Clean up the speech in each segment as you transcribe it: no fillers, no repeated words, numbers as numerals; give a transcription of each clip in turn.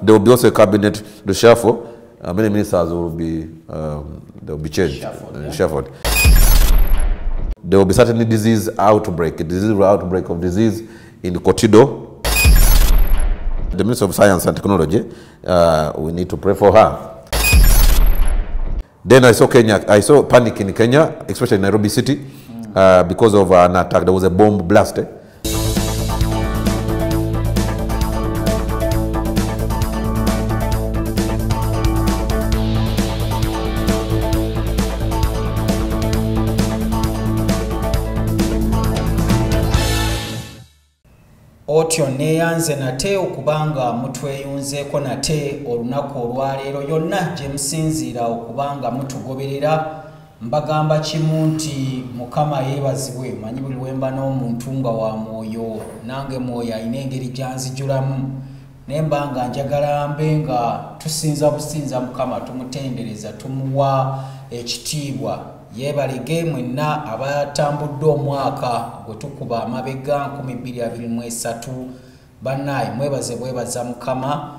there will be also a cabinet reshuffle. Many ministers will be changed, shuffled. There will be certainly disease outbreak of disease in Kotido. The Minister of Science and Technology, we need to pray for her. Then I saw panic in Kenya, especially in Nairobi City, because of an attack. There was a bomb blast. Otyo neyanze nate okubanga mutweyunzeeko nate olunaku olwaleero yonna gye musinziira okubanga mutugoberera mbagamba kimu nti Mukama yeebazibwe. Manyi buli wemba n'omuntu nga wa mwoyo, nange mwoyo alina engeri gyanzijulamu naye mba nga njagala mbe nga tusinza businza Mukama, tumutendereza, tumuwa ekitiibwa. Yebalege mwenna abatambudde omwaka gwe tukuba amabega 2023 bannaye mwebaze bwebaza Mukama,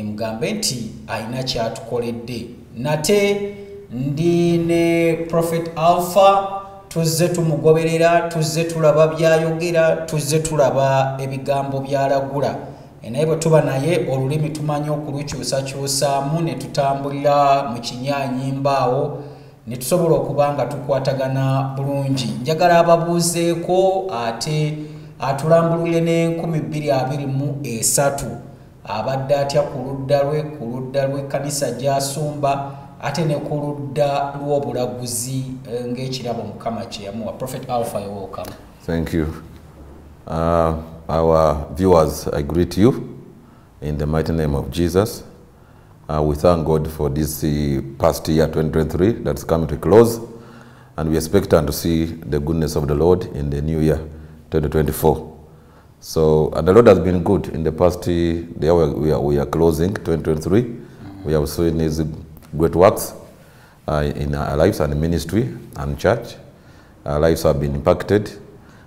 mugambe nti alina kyatukoledde. Nate ndi ne Prophet Alpha, tuzze tumugoberera, tuzze tulaba byayogera, tuzze tulaba ebigambo byalagula. Naye bwe tuba naye olulimi tumanyi okulukyusakyusaamu ne tutambulira mu kinyaanyimba ne tusobola okubanga tukwatagana bulungi. Njagala ababuuzeeko ate atulambulire ne 2023 abadde atya ku ludda lw'ekkanisa gy'asumba ate ne ku ludda lw'obulaguzi ng'ekirabo Mukama kye yamuwa. Prophet Alpha, you're welcome. Thank you. Our viewers, I greet you in the mighty name of Jesus. We thank God for this past year 2023 that's coming to a close, and we expect to see the goodness of the Lord in the new year 2024. So, and the Lord has been good in the past year. We are closing 2023. We have seen His great works in our lives and ministry and church. Our lives have been impacted.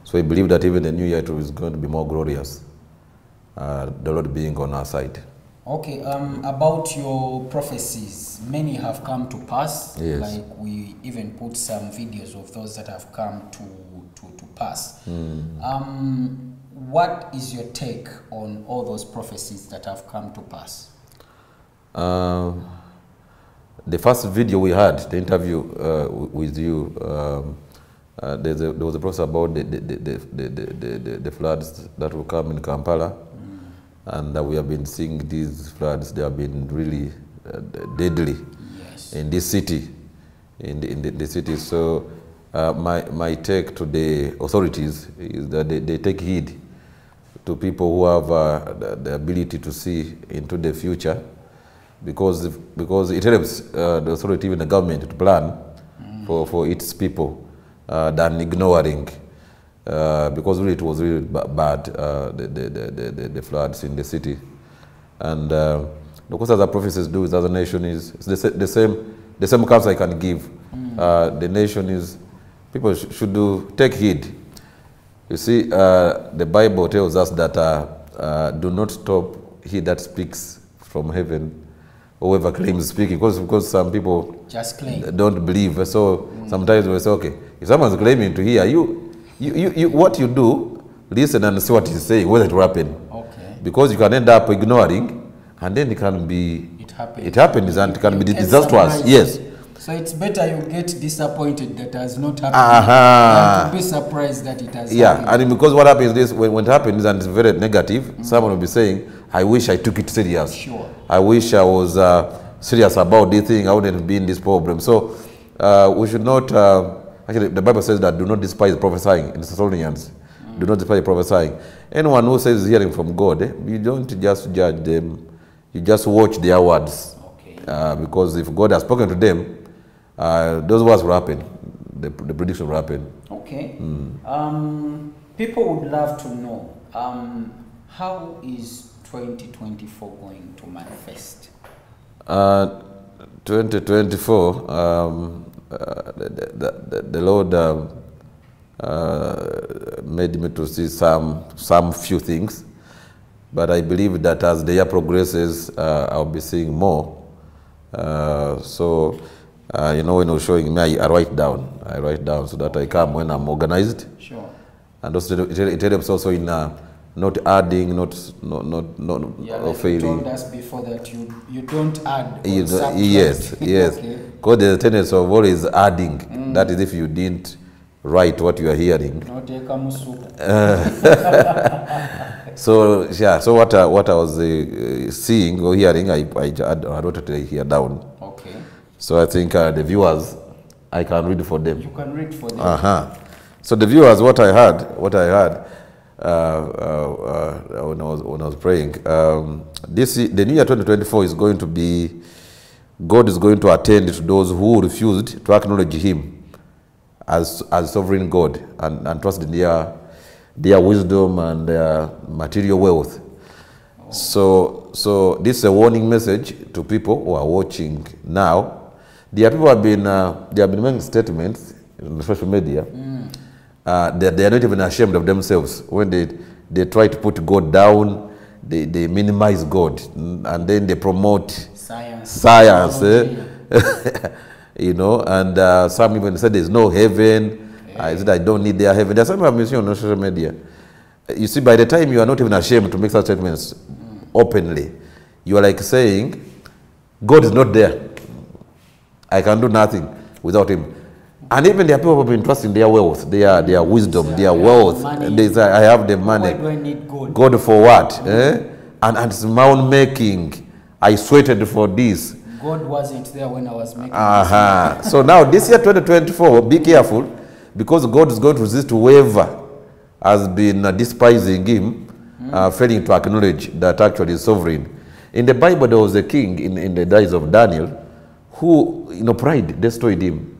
So we believe that even the new year is going to be more glorious, the Lord being on our side. Okay, about your prophecies, many have come to pass. Yes. Like we even put some videos of those that have come to pass. What is your take on all those prophecies that have come to pass? The first video we had, the interview with you, there was a prophecy about the floods that will come in Kampala. And we have been seeing these floods. They have been really deadly, yes, in this city, in the city. So my take to the authorities is that they take heed to people who have the ability to see into the future, because it helps the authority, even the government, to plan for its people than ignoring. Because really it was really bad, the floods in the city. And of course, as the prophecies do with other nations, is the same counsel I can give. The nation is, people should take heed. You see, the Bible tells us that do not stop he that speaks from heaven, whoever claims speaking, because some people just claim, don't believe. So sometimes we say, okay, if someone's claiming to hear you, what you do, listen and see what he's saying, whether it will happen. Okay. Because you can end up ignoring, and then it can be, it happens and it can be disastrous. Yes. So it's better you get disappointed that has not happened than to be surprised that it has happened. Yeah, and because what happens is when it happens and it's very negative, someone will be saying, I wish I took it serious. Sure. I wish I was serious about this thing, I wouldn't be in this problem. So we should not, actually the Bible says that do not despise prophesying in Thessalonians. Do not despise prophesying. Anyone who says hearing from God, you don't just judge them, you just watch their words. Okay. Because if God has spoken to them, those words will happen. The prediction will happen. Okay. People would love to know, how is 2024 going to manifest? 2024, the Lord made me to see some few things. But I believe that as the year progresses, I'll be seeing more. You know, when I was showing me, I write down. I write down so that I come when I'm organized. Sure. And also it helps also in not adding, not like failing. You told us before that you don't add. Yes, yes. Because there's a tendency of always adding. That is if you didn't write what you are hearing. So yeah, so what I was seeing or hearing, I wrote it here down. Okay. So I think the viewers, I can read for them. You can read for them. So the viewers, what I heard when I was praying, the new year 2024 is going to be, God is going to attend to those who refused to acknowledge Him as sovereign God and trust in their wisdom and their material wealth. So this is a warning message to people who are watching now. There are people they have been making statements in the social media. They are not even ashamed of themselves when they try to put God down. They minimize God, and then they promote science. You know, and some even said there's no heaven. I said I don't need their heaven. There's some I'm mentioning on social media. You see, by the time you are not even ashamed to make such statements openly, you are like saying, God is not there. I can do nothing without Him. And even there are people who have been trusting their wealth, their wisdom, their wealth. They say, I have the money. Why do I need God? God for what? And it's mound making. I sweated for this. God wasn't there when I was making this. So now this year 2024, be careful, because God is going to resist whoever has been despising Him, failing to acknowledge that actually is sovereign. In the Bible, there was a king in the days of Daniel who, pride destroyed him.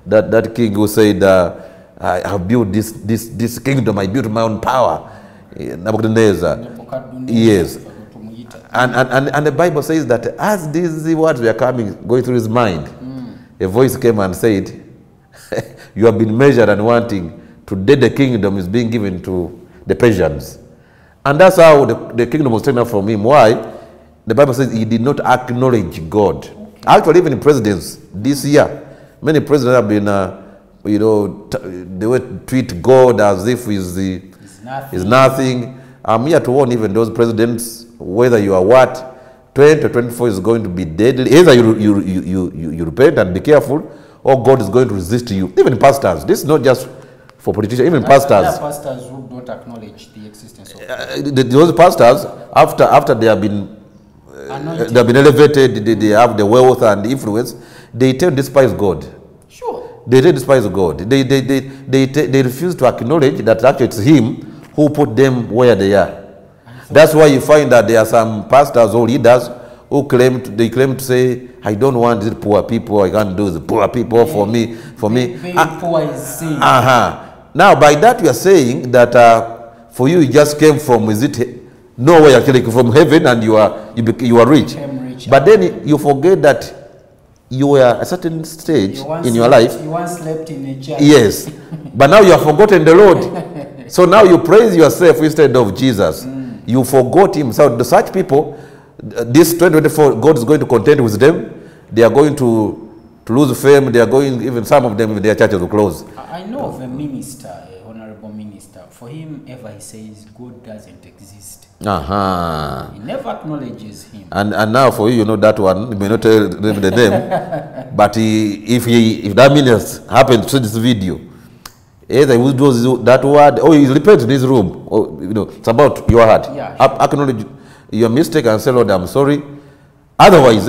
That king who said, I have built this kingdom, I built my own power. Nebuchadnezzar. Yes. And the Bible says that as these words were going through his mind, a voice came and said, you have been measured and wanting. Today the kingdom is being given to the Persians. And that's how the kingdom was taken up from him. Why? The Bible says he did not acknowledge God. Actually, even in presidents this year, many presidents have been, they would treat God as if he's nothing. I'm here to warn even those presidents, whether you are what, 2024 is going to be deadly. Either you repent and be careful, or God is going to resist you. Even pastors. This is not just for politicians, even pastors. There are pastors who don't acknowledge the existence of God. Those pastors, after they have been elevated, they have the wealth and the influence, they tend to despise God. Sure. They tend to despise God. They refuse to acknowledge that actually it's Him who put them where they are. That's why you find that there are some pastors or leaders who claim to say, I don't want these poor people, I can't do the poor people for me. Being poor is sin. Now, by that you are saying that for you just came from, nowhere actually, from heaven, and you are rich. But then you forget that you were at a certain stage in your life. You once slept in a church. Yes. But now you have forgotten the Lord. So now you praise yourself instead of Jesus. You forgot Him. So such people, this 2024, God is going to contend with them. They are going to lose fame. They are going, even some of them, their churches will close. I know of a minister, an honorable minister. For him, ever he says God doesn't exist. He never acknowledges Him. And now for you, that one, you may not tell them the name, but if that minister happens to see this video, either he does that word, or he repents in his room, or it's about your heart. Yeah, sure. Acknowledge your mistake and say, Lord, I'm sorry. Otherwise,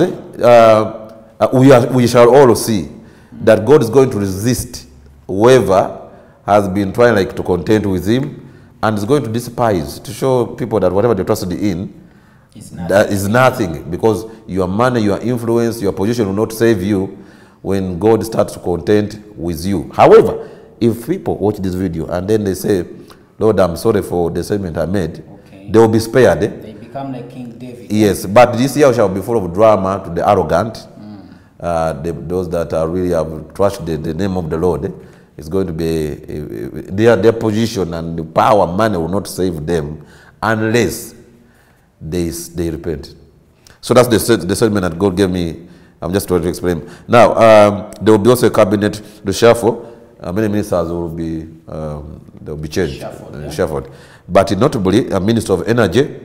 we shall all see that God is going to resist whoever has been trying to contend with Him, and is going to despise, to show people that whatever they trusted in is nothing, because your money, your influence, your position will not save you when God starts to contend with you. However, if people watch this video and then they say, Lord, I'm sorry for the statement I made, they will be spared. They become like King David. Yes, but this year shall be full of drama to the arrogant, those that really have trusted the name of the Lord. it's going to be their position and the power, money will not save them unless they repent. So that's the statement that God gave me. I'm just trying to explain. Now, there will be also a cabinet reshuffle. Many ministers will be they will be changed, shuffled. But notably, a Minister of Energy,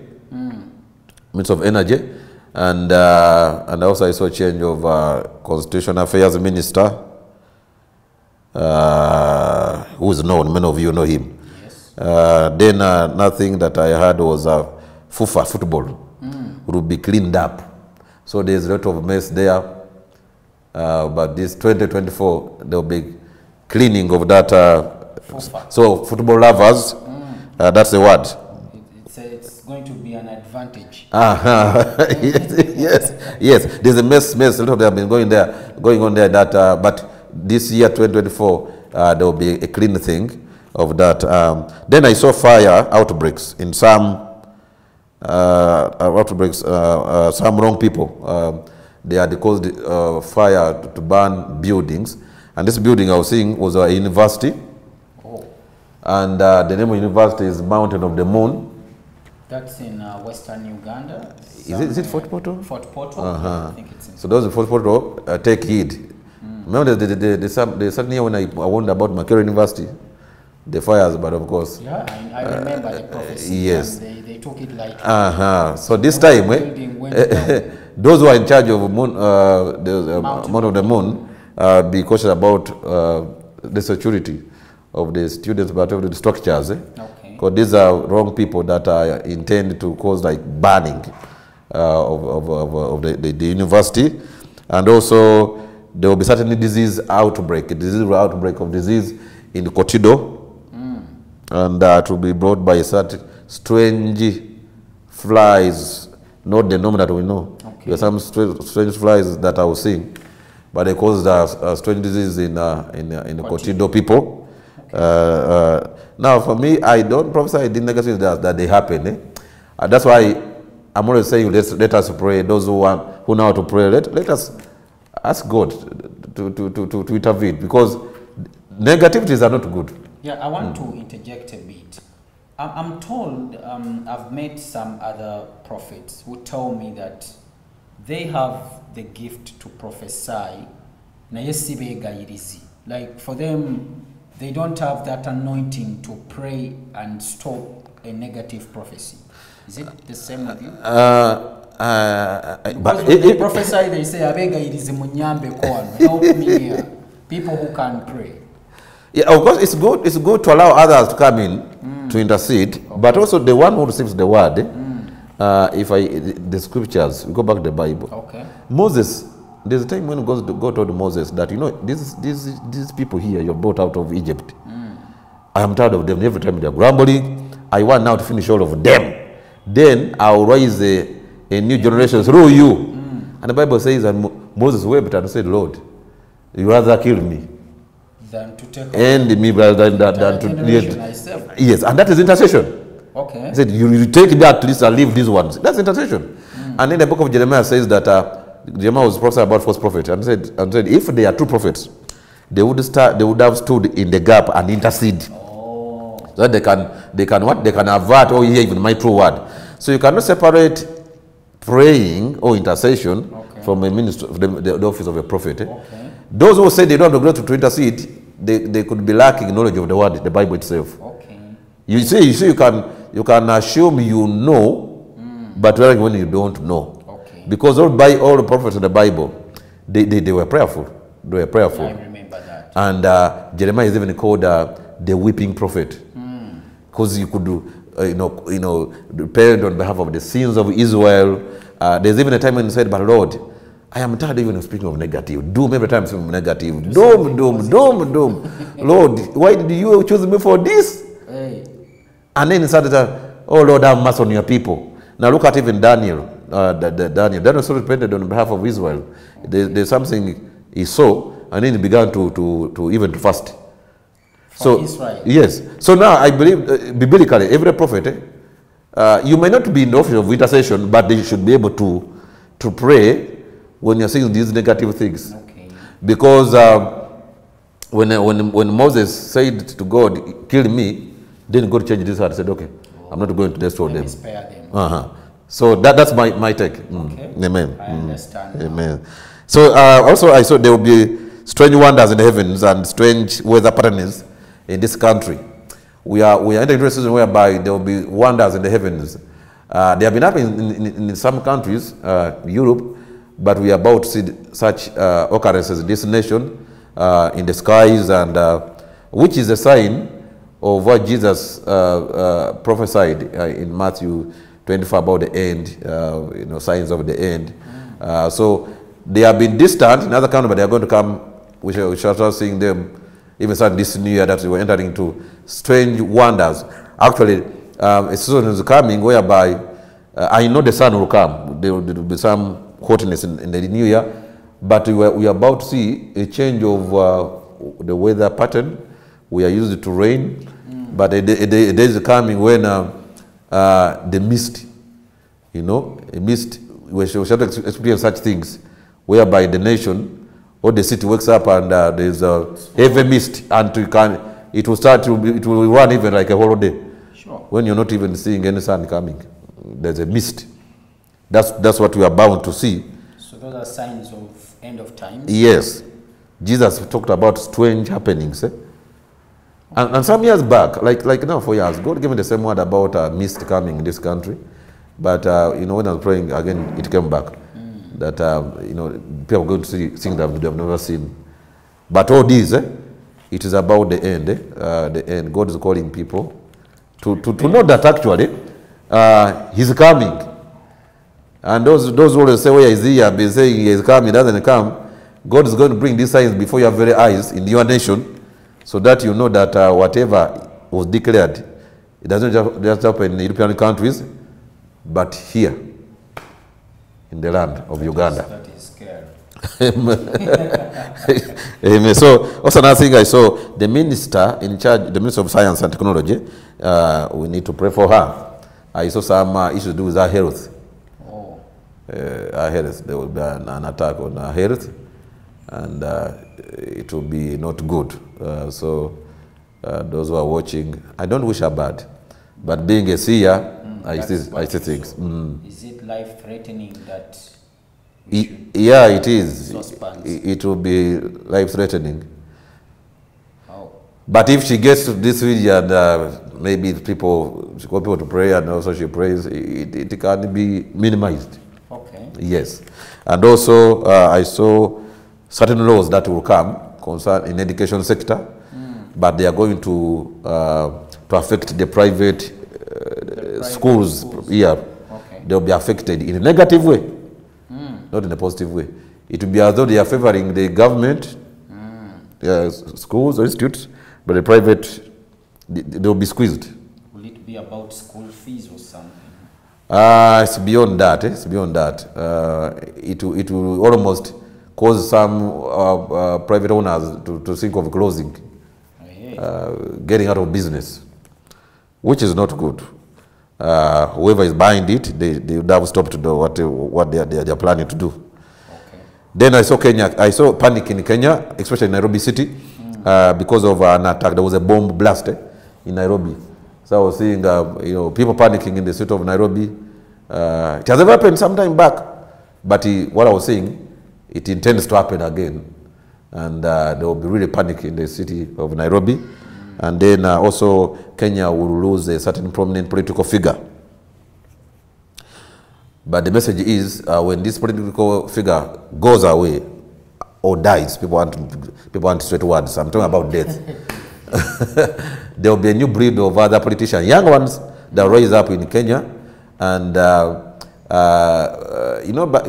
Minister of Energy, and also I saw a change of Constitutional Affairs Minister, who is known. Many of you know him. Yes. Then nothing that I heard was FUFA, football, will be cleaned up. So there's a lot of mess there. But this 2024, there will be cleaning of that. So football lovers, that's the word. It's going to be an advantage. Yes. There's a mess. A lot of them have been going on there. That, but this year, 2024, there will be a clean thing of that. Then I saw fire outbreaks in some some wrong people. They had caused fire to burn buildings, and this building I was seeing was a university. And the name of the university is Mountain of the Moon. That's in western Uganda. Is it Fort Portal? Fort Portal. I think it's in. So those in Fort Portal, take heed. Remember the certain year when I warned about Makerere University, the fires, but of course. Yeah, I remember the prophecy. Yes. They took it like. So this time, those who are in charge of moon, the Mountain of the Moon, be cautious about the security of the students, but of the structures. Because these are wrong people that are intended to cause like burning of the university. And also there will be certainly disease outbreak, of disease in the Kotido. And that will be brought by certain strange flies, not the normal that we know. There are some strange flies that I was seeing, but they cause strange disease in the Kotido people. Now, for me, I don't prophesy the negative that they happen. That's why I'm always saying, let us pray. Those who know how to pray, let us ask God to intervene, because negativities are not good. Yeah, I want to interject a bit. I'm told, I've met some other prophets who tell me that they have the gift to prophesy. Like for them, they don't have that anointing to pray and stop a negative prophecy. Is it the same with you? But when they prophesy, they say, "Abega irize munyambe kwano, help me here." People who can pray. Yeah, of course, it's good to allow others to come in to intercede, but also the one who receives the word. The scriptures, we go back to the Bible. Moses. There's a time when God told Moses that, these people here you brought out of Egypt, I am tired of them. Every time they are grumbling, I want now to finish all of them. Then I'll raise a new generation through you. And the Bible says that Moses wept and said, Lord, you rather kill me than to take me rather than to yes, and that is intercession. He said, you take that list and leave these ones. That's intercession. And then the book of Jeremiah says that Jeremiah was prophesying about false prophet and said if they are true prophets, they would have stood in the gap and intercede. So that they can avert, even my true word. So you cannot separate praying or intercession from a ministry, the office of a prophet. Those who say they don't have the grace to intercede, they could be lacking knowledge of the word, the Bible itself. You see, you can assume you know, but when you don't know. Because all the prophets in the Bible, they were prayerful. They were prayerful. I remember that. And Jeremiah is even called the weeping prophet, because you could repent on behalf of the sins of Israel. There's even a time when he said, "But Lord, I am tired even of speaking of negative. Doom every time speaking of negative. Doom. Lord, why did you choose me for this?" And then he started, "Oh Lord, have mercy on your people." Now look at even Daniel. Daniel also repented on behalf of Israel. There's something he saw, and then he began to even to fast. So Israel. Yes. So now I believe biblically, every prophet, you may not be in the office of intercession, but they should be able to pray when you're seeing these negative things. Because when Moses said to God, kill me, then God changed his heart and said, okay, I'm not going to destroy them. So that's my take. Okay. Amen. I understand. Amen. So also I saw there will be strange wonders in the heavens and strange weather patterns in this country. We are entering a season whereby there will be wonders in the heavens. They have been happening in some countries, Europe, but we are about to see such occurrences in this nation, in the skies, and which is a sign of what Jesus prophesied in Matthew 24 about the end, signs of the end. So they have been distant in other countries, but they are going to come. We shall start seeing them even starting this new year that we were entering into strange wonders. Actually, a season is coming whereby I know the sun will come. There will be some hotness in the new year, but we are about to see a change of the weather pattern. We are used to rain, but a day is coming when the mist, a mist, we shall experience such things, whereby the nation or the city wakes up and there's a heavy mist, and it will run even like a whole day. Sure. When you're not even seeing any sun coming, there's a mist. That's what we are bound to see. So those are signs of end of times? Yes. Jesus talked about strange happenings. And some years back, like now 4 years, God gave me the same word about mist coming in this country. But, when I was praying, again, it came back. That, people are going to see things that they have never seen. But all this, it is about the end. The end. God is calling people to know that actually He's coming. And those who will say, where is He? I've been saying He is coming, He doesn't come. God is going to bring these signs before your very eyes in your nation, so that you know that whatever was declared, it doesn't just happen in European countries, but here, in the land of Uganda. That is scary. Amen. So, also another thing I saw, the minister in charge, the Minister of Science and Technology, we need to pray for her. I saw some issues to do with her health. Oh. Her health, there will be an attack on her health, and it will be not good. So, those who are watching, I don't wish her bad, but being a seer, I see things. Is it life-threatening that? Yeah, it is. It will be life-threatening. Oh. But if she gets to this video and maybe she calls people to pray and also she prays, it can be minimized. Okay. Yes. And also I saw certain laws that will come in education sector, but they are going to affect the private schools. Yeah. Okay. They will be affected in a negative way. Not in a positive way. It will be as though they are favoring the government, schools or institutes, but the private, they will be squeezed. Will it be about school fees or something? It's beyond that. It's beyond that. It will almost cause some private owners to think of closing, getting out of business, which is not good. Whoever is behind it, they would have stopped to do what they are planning to do. Okay. Then I saw Kenya. I saw panic in Kenya, especially in Nairobi city, because of an attack. There was a bomb blast in Nairobi. So I was seeing, people panicking in the city of Nairobi. It has never happened some time back, but what I was saying, it intends to happen again, and there will be really panic in the city of Nairobi. And then also Kenya will lose a certain prominent political figure. But the message is when this political figure goes away or dies, people want straight words. I'm talking about death. There will be a new breed of other politicians, young ones that rise up in Kenya. And but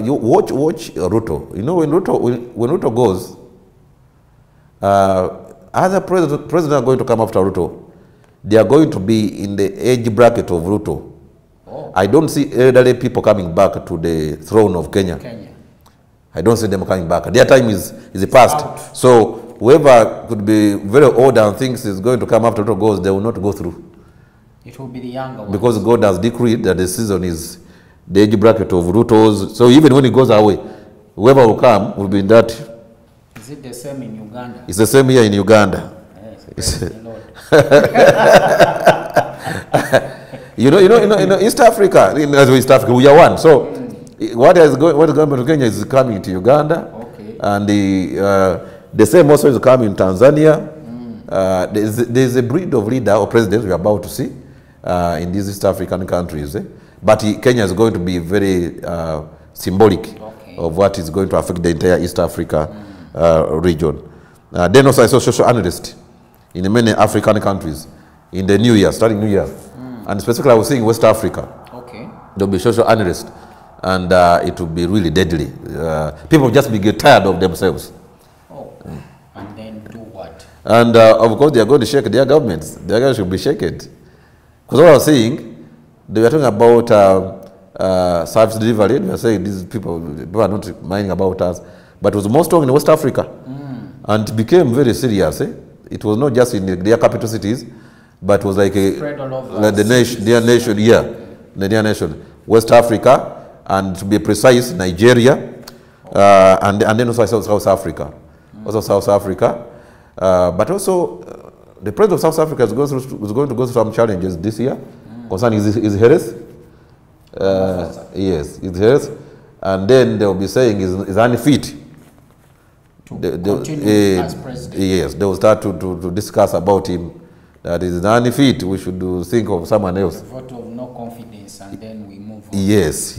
you watch Ruto. When Ruto goes, other presidents are going to come after Ruto. They are going to be in the age bracket of Ruto. Oh. I don't see elderly people coming back to the throne of Kenya. I don't see them coming back. Their time is past. Out. So whoever could be very old and thinks is going to come after Ruto goes, they will not go through. It will be the younger ones. Because God has decreed that the season is the age bracket of Ruto's. So even when he goes away, whoever will come will be in that Is it the same in Uganda? It's the same here in Uganda. Yes, praise the Lord. East Africa, East Africa, we are one. So what is going to Kenya is coming to Uganda, Okay. and the same also is coming in Tanzania. There's a breed of leader or presidents we are about to see in these East African countries. But Kenya is going to be very symbolic of what is going to affect the entire East Africa region. Then also I saw social unrest in many African countries in the New Year, starting New Year. And specifically I was seeing West Africa. Okay. There will be social unrest, and it will be really deadly. People just be get tired of themselves. Oh, and then do what? And of course they are going to shake their governments. Their governments should be shaken. Because what I was saying, they were talking about service delivery. They were saying these people are not minding about us. But it was more strong in West Africa. And it became very serious. It was not just in their capital cities, but it was like the nation, West Africa, and to be precise, Nigeria, and then also South Africa. Also South Africa. But also, the president of South Africa is going to go through some challenges this year concerning his health. Yes, his health. And then they will be saying he's unfit to continue as president. Yes, they will start to discuss about him. That is unfit. We should think of someone else. A vote of no confidence, and then we move on. Yes.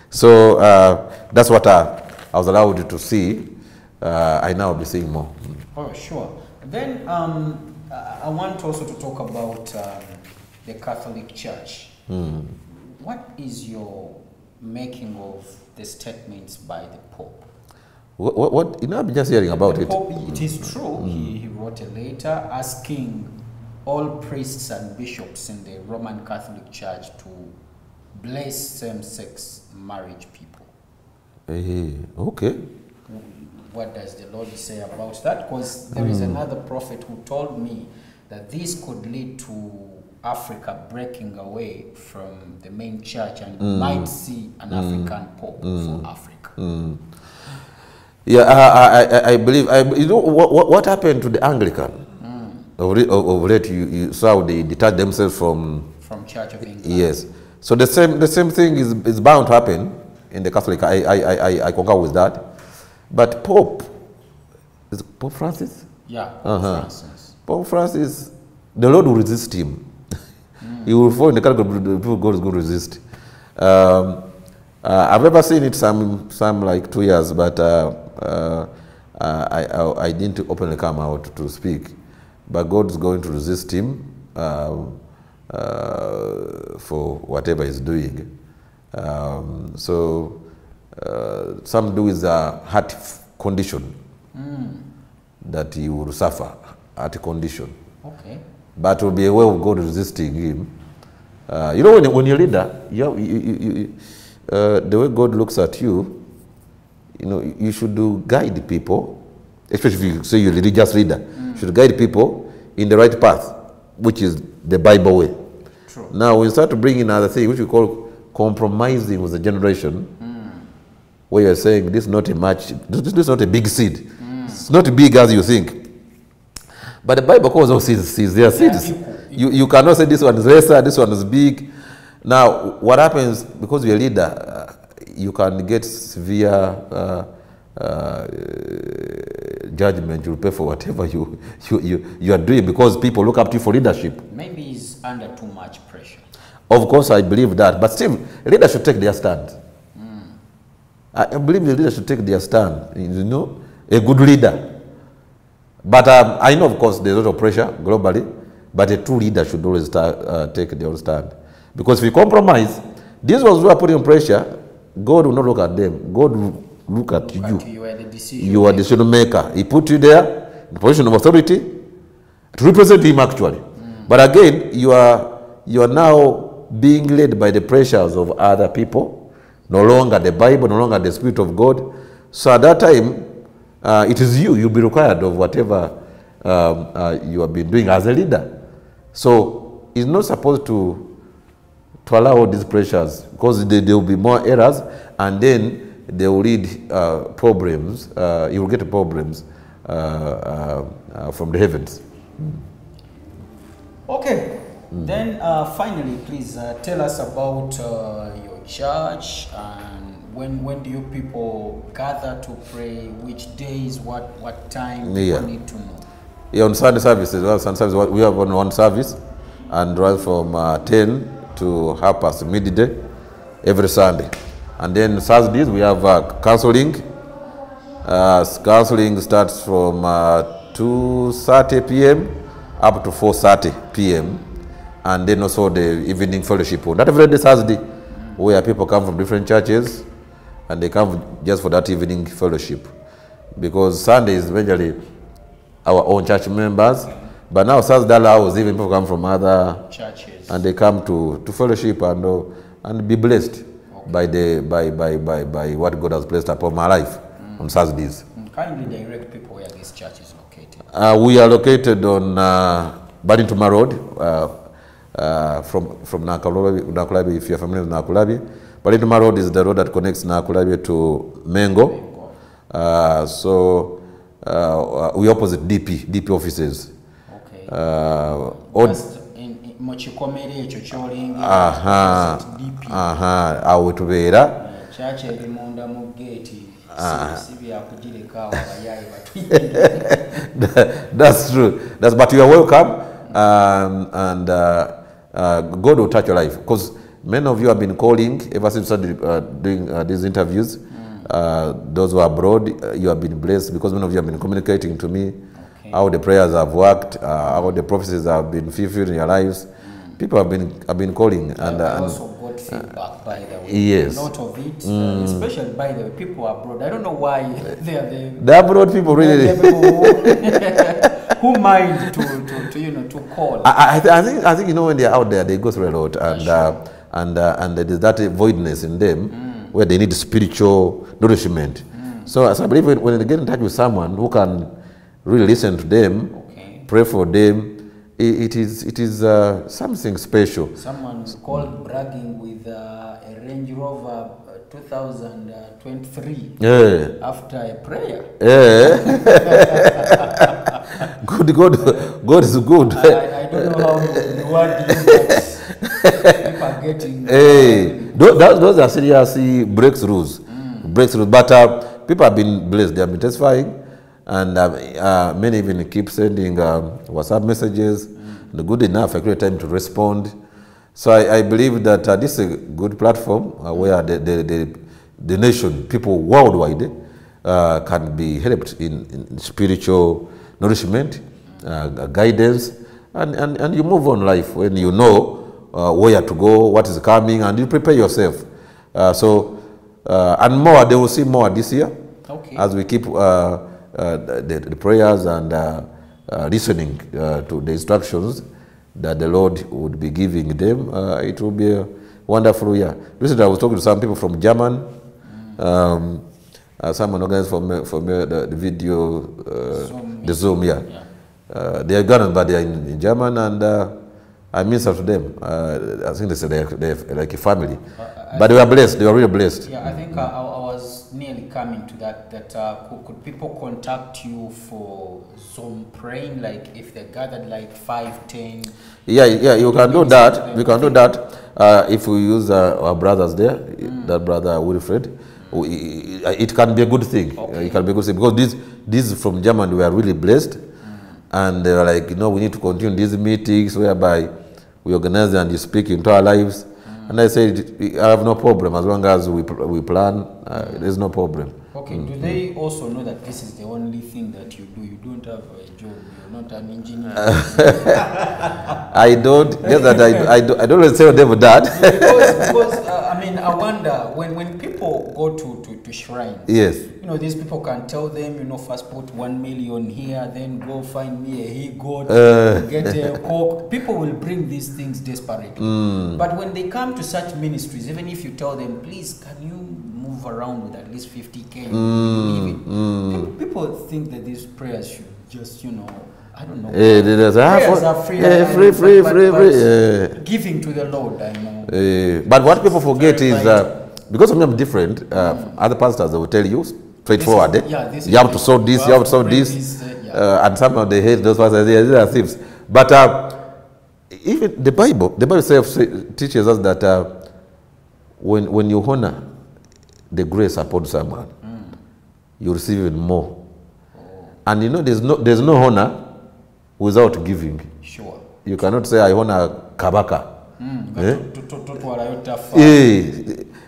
So that's what I was allowed to see. I now will be seeing more. Oh, sure. Then I want also to talk about the Catholic Church. What is your making of the statements by the Pope? What? I'm just hearing about the it. Pope, it is true. He wrote a letter asking all priests and bishops in the Roman Catholic Church to bless same-sex marriage people. Okay. What does the Lord say about that? Because there is another prophet who told me that this could lead to Africa breaking away from the main church, and might see an African Pope for Africa. Yeah, I believe. You know what happened to the Anglican? Of late, you saw they detach themselves from Church of England. Yes. So the same thing is bound to happen in the Catholic. I concur with that. But Pope, is it Pope Francis? Yeah, Pope Francis. Pope Francis, the Lord will resist him. He will fall in the category of the people God is going to resist. I've ever seen it some like 2 years, but I didn't openly come out to speak. But God is going to resist him for whatever he's doing. Some do with a heart condition that he will suffer, heart condition. Okay. But it will be a way of God resisting him. You know, when you're a leader, the way God looks at you, you know, you should guide people, especially if you say you're a religious leader, you should guide people in the right path, which is the Bible way. True. Now, when you start to bring in other things, which we call compromising with the generation, where you're saying this is not a match, this is not a big seed. It's not big as you think. But the Bible calls those seeds. They are seeds. You cannot say this one is lesser, this one is big. Now, what happens, because you're a leader, you can get severe judgment. You'll pay for whatever you are doing, because people look up to you for leadership. Maybe he's under too much pressure. Of course, I believe that. But still, leaders should take their stand. I believe the leaders should take their stand. You know, a good leader. But I know, of course, there's a lot of pressure globally, but a true leader should always take their own stand. Because if you compromise, these ones who are putting pressure, God will not look at them. God will look at you. You are the decision maker. He put you there in the position of authority to represent him, actually. But again, you are now being led by the pressures of other people. No longer the Bible, no longer the Spirit of God. So at that time, it is you'll be required of whatever you have been doing as a leader. So it's not supposed to allow all these pressures, because there will be more errors, and then they will lead problems. You will get problems from the heavens. Okay. Then finally, please tell us about your church and when do you people gather to pray? Which days? What time? Yeah. You need to know. Yeah, on Sunday services, well, sometimes we have one service, and runs from 10 to 30 midday every Sunday. And then Saturdays we have counseling. Counseling starts from 2:30 p.m. up to 4:30 p.m. And then also the evening fellowship. Not every day Saturday, where people come from different churches, and they come just for that evening fellowship. Because Sunday is majorly our own church members, but now Saturday allows even people come from other churches, and they come to fellowship and be blessed by what God has placed upon my life on Saturdays. Kindly direct people where this church is located. We are located on Ssentema Road, from Nakulabi. If you are familiar with Nakulabi, Ssentema Road is the road that connects Nakulabi to Mengo. So we opposite DP offices. Okay. Awo tubeera. Church erimunda mu gate. That's true. But you are welcome, and God will touch your life, because many of you have been calling ever since we started doing these interviews. Those who are abroad, you have been blessed, because many of you have been communicating to me how the prayers have worked, how the prophecies have been fulfilled in your lives. People have been calling, and also got feedback, by the way. Yes. A lot of it, especially by the way, people abroad. I don't know why they are the abroad people really. Who mind to call? I think when they are out there, they go through a lot, and there is that voidness in them where they need spiritual nourishment. So I believe when they get in touch with someone who can really listen to them, pray for them, it is something special. Someone called bragging with a Range Rover 2023 after a prayer. God is good. I don't know how the word is, but people are getting. Those are seriously breakthroughs. But people have been blessed. They have been testifying, and many even keep sending WhatsApp messages. And good enough, I create time to respond. So I believe that this is a good platform where the nation, people worldwide, can be helped in spiritual nourishment, guidance, and you move on life when you know where to go, what is coming, and you prepare yourself. And more, they will see more this year as we keep the prayers and listening to the instructions that the Lord would be giving them. It will be a wonderful year. Recently, I was talking to some people from German. Someone organized for me the video, the Zoom, yeah. They are Ghanaian, but they are in German, and I minister to them. I think they're like a family. But they were blessed. They were really blessed. Yeah, I think I was nearly coming to that. Could people contact you for Zoom praying? Like if they gathered like 5, 10. Yeah, you can do that. We can do that if we use our brothers there. That brother Wilfred. It can be a good thing. It can be a good thing, because these from Germany were really blessed, and they were like, we need to continue these meetings whereby we organize and you speak into our lives. And I said, I have no problem as long as we plan. There's no problem. Okay. Do they also know that this is the only thing that you do? You don't have a job. You're not an engineer. I don't. Yes, that I don't tell them that. because I mean, I wonder when people go to shrines. Yes. These people can tell them, first put 1 million here, then go find me a he-goat, get a coke. People will bring these things desperately. But when they come to such ministries, even if you tell them, please, can you move around with at least 50K? People think that these prayers should just, I don't know. Prayers are free. Free. Giving to the Lord, I know. But what people forget is because of me I'm different. Other pastors, they will tell you straightforward. You have to sow this, you have to sow this. And somehow they hate those pastors. They are thieves. But even the Bible itself teaches us that when you honor the grace upon someone, you receive even more. And you know, there's no honor without giving. Sure. You cannot say I honor Kabaka.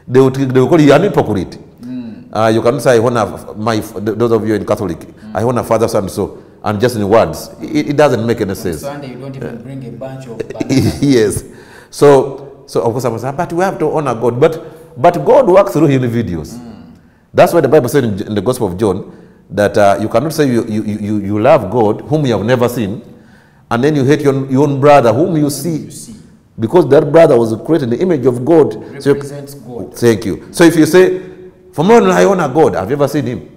They will call you an hypocrite. You cannot say I honor those of you in Catholic. I honor Father so and so, and just in words, it doesn't make any sense. Sunday you don't even bring a bunch of bananas. Yes. So of course I was saying, but we have to honor God. But God works through individuals. That's why the Bible said in the Gospel of John that you cannot say you love God whom you have never seen, and then you hate your own brother whom you see. Because that brother was created in the image of God. Represents God. Thank you. So if you say, for me I honor God, have you ever seen him?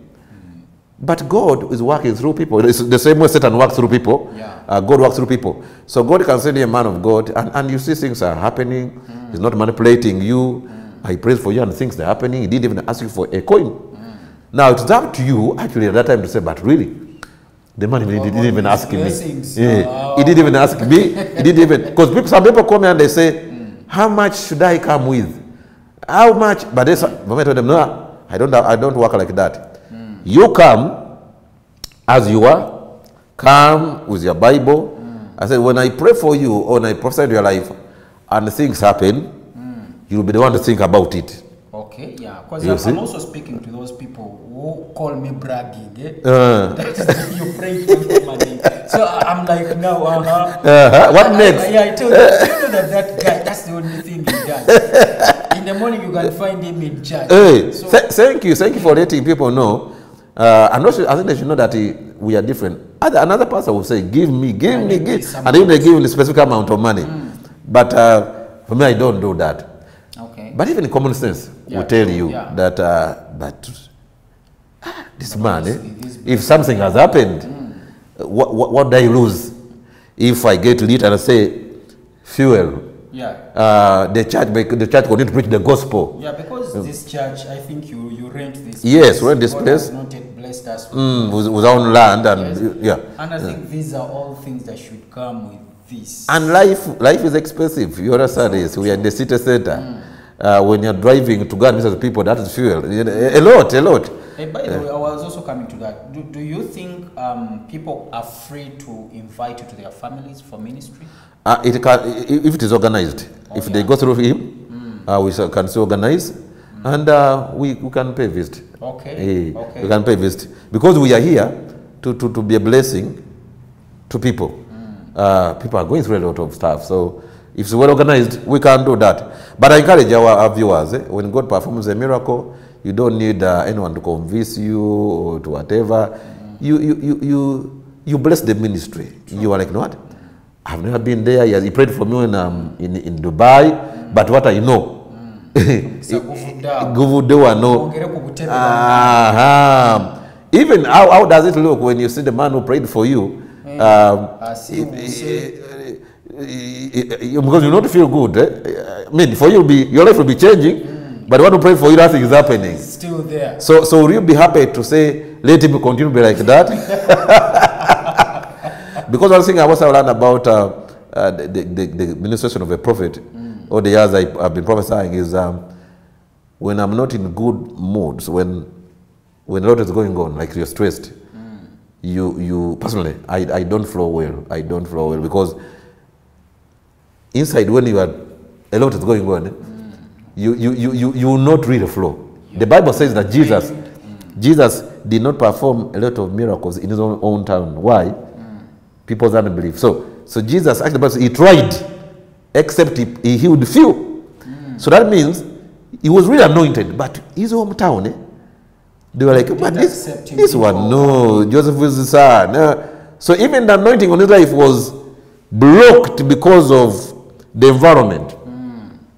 But God is working through people. It's the same way Satan works through people. God works through people. So God can send you a man of God, and you see things are happening. He's not manipulating you. He prays for you and things are happening. He didn't even ask you for a coin. Now it's up to you actually at that time to say, but really, the man didn't even ask me. He didn't even ask me. He didn't even, because some people come and they say, how much should I come with? How much? But I told them, no, I don't work like that. You come as you are. Come with your Bible. I said, when I pray for you or when I prophesy your life and things happen, you'll be the one to think about it. Okay, yeah, because I'm also speaking to those people who call me bragging. You pray for money. So I'm like, no, what next? Yeah, I tell you that guy, that's the only thing he does. In the morning, you can find him in church. Hey, so, thank you for letting people know. I think they should know that we are different. Another pastor will say, give me, and even they give him a specific amount of money. But for me, I don't do that. Okay. But even common sense will tell you that this man, if something has happened, what do I lose? If I get lit and I say, fuel, the church continue to preach the gospel. Yeah, because this church, I think you rent this place. Yes, rent this place. God has not yet blessed us with our own land. And and I think these are all things that should come with this. And life is expensive. You understand this? We are in the city center. When you're driving to go and visit people, that is fuel. A lot. Hey, by the way, I was also coming to that. Do you think people are free to invite you to their families for ministry? It can, if it is organized. If they go through him, we can still organize, and we can pay visit. Okay. We can pay visit because we are here to be a blessing to people. People are going through a lot of stuff, so if it's well organized, we can do that. But I encourage our viewers, when God performs a miracle, you don't need anyone to convince you or to whatever. You bless the ministry. True. You are like, you know what? I've never been there. He prayed for me when I'm in Dubai. But what I know, even how does it look when you see the man who prayed for you? Because you don't feel good. I mean, for you, your life will be changing. But when you pray for you, nothing is happening. It's still there. So will you be happy to say, let him continue to be like that? Because one thing I also learned about the ministration of a prophet, all the years I've been prophesying, is when I'm not in good moods, when a lot is going on, like you're stressed, you personally, I don't flow well. I don't flow well because inside when a lot is going on, you will not really flow. The Bible says that Jesus did not perform a lot of miracles in his own town. Why? People's unbelief. So Jesus actually, he tried, except he healed few. So that means he was really anointed, but his hometown, they were like, but this one, no, Joseph is the son. So even the anointing on his life was blocked because of the environment.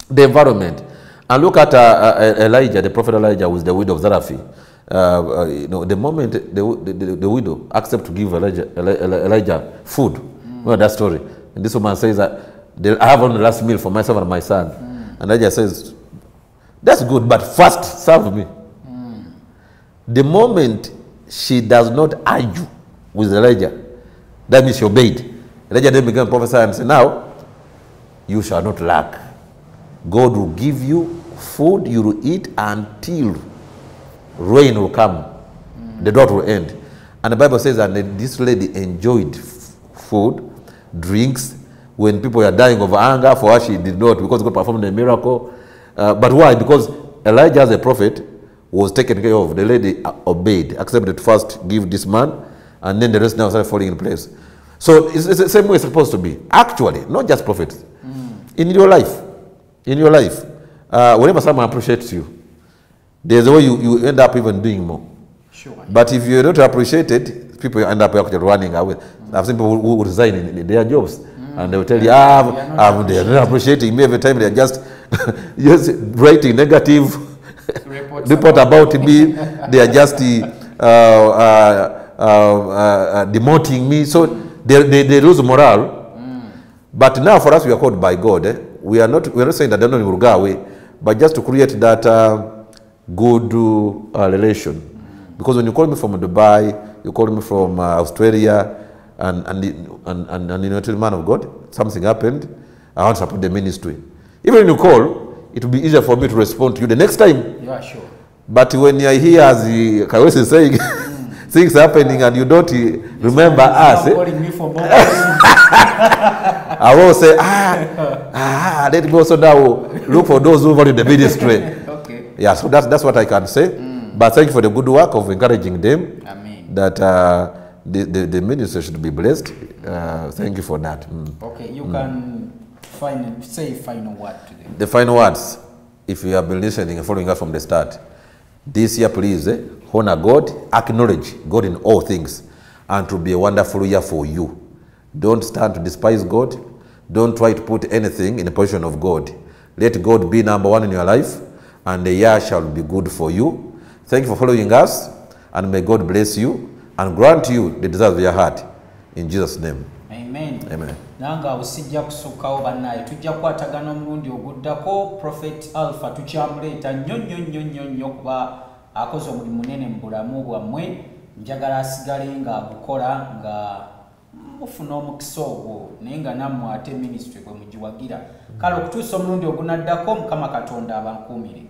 The environment. And look at Elijah, the prophet Elijah, with the widow of Zarephath. The moment the widow accepted to give Elijah food, well, that story. And this woman says that I have only the last meal for myself and my son. And Elijah says, That's good, but first serve me. The moment she does not argue with Elijah, that means she obeyed. Elijah then began to prophesy and say, now, you shall not lack. God will give you food you will eat until rain will come. The drought will end. And the Bible says that this lady enjoyed food, drinks, when people were dying of hunger. For her, she did not, because God performed a miracle. But why? Because Elijah, as a prophet, was taken care of. The lady obeyed, accepted to first give this man, and then the rest now started falling in place. So it's the same way it's supposed to be. Actually, not just prophets. In your life, whenever someone appreciates you, there's a way you end up even doing more. Sure. But if you're not appreciated, people end up actually running away. I've seen people who resign in their jobs, and they will tell you, they're not appreciating me every time. They're just writing negative report about me. They are just demoting me. So they lose morale. But now for us, we are called by God. We are not saying that they're not will go away, but just to create that good relation. Because when you call me from Dubai, you call me from Australia, and you know, tell the man of God, something happened, I want to support the ministry. Even when you call, it will be easier for me to respond to you the next time. Yeah, sure. But when you are here, as Kawes is saying, things happening and you don't remember us, Calling me for more I will say, let me also now look for those who value the ministry. Okay. Yeah, so that's what I can say. But thank you for the good work of encouraging them. Amen. That the ministry should be blessed. Thank you for that. Okay, you can say final word to them. The final words, if you have been listening and following us from the start, this year please honor God, acknowledge God in all things, and to be a wonderful year for you. Don't stand to despise God. Don't try to put anything in the position of God. Let God be number one in your life, and the year shall be good for you. Thank you for following us, and may God bless you and grant you the desires of your heart. In Jesus' name. Amen. Amen. Nanga usijja kusukawo bannaye tujja kukwatagana omulundi oguddako Prophet Alpha tukyamuleeta nnyo kuba akoze omulimu munene mu bulamu bwammwe. Njagala asigale nga agukola nga mufuna omukisa ogwo naye nga nammwe ate ministry bwe mugiwagira. Kale okutuusa omulundi ogunaddako Mukama Katonda abankuumire.